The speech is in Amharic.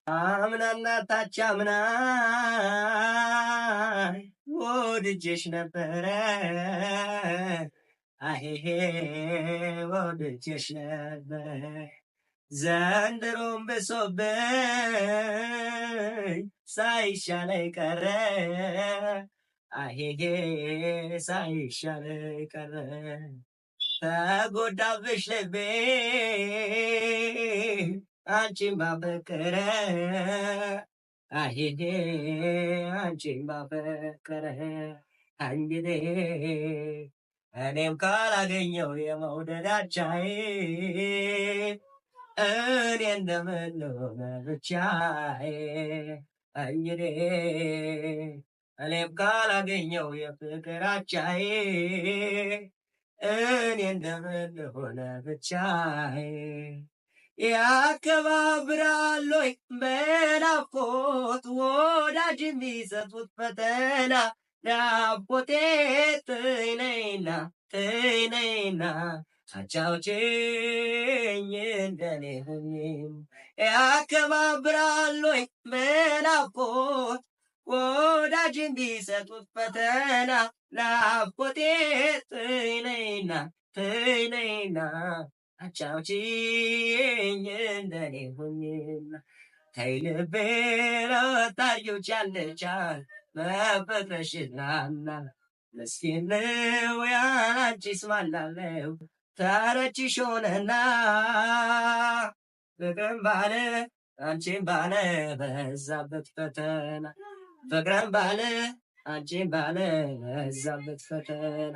አምናና ታቻምና ወድጄሽ ነበረ አሄሄ ወድጄሽ ነበረ ዘንድሮም ብሶብኝ ሳይሻለኝ ቀረ አሄሄ ሳይሻለኝ ቀረ ተጎዳብሽ ልቤ አንቺን ባፈቀረ አሄሄ አንቺን ባፈቀረ እንግዲህ እኔም ካላገኘው የመውደድ አቻዬ እኔ እንደምን ልሆን ብቻዬ እንግዲህ እኔም ካላገኘው የፍቅር አቻዬ እኔ እንደምን ልሆን ብቻዬ ያከባብራል ወይ በናፍቆት ወዳጅ የሚሰጡት ፈተና ናፍቆቴ ተይነይና ተይነይና አጫውችኝ እንደኔ ሁኚም ያከባብራል ወይ በናፍቆት ወዳጅ እንዲሰጡት ፈተና ናፍቆቴ ተይነይና ተይነይና አጫውችኝ እንደኔ ሁኚና ተይ ልቤን ወታሪው ቻልቻል መፈተሽናና ምስኪን ነው ያንቺስ ማናለው ታረችሽ ሆነና ፍቅርም ባለ አንቺም ባለ በዛበት ፈተና ፍቅርም ባለ አንቺም ባለ በዛበት ፈተና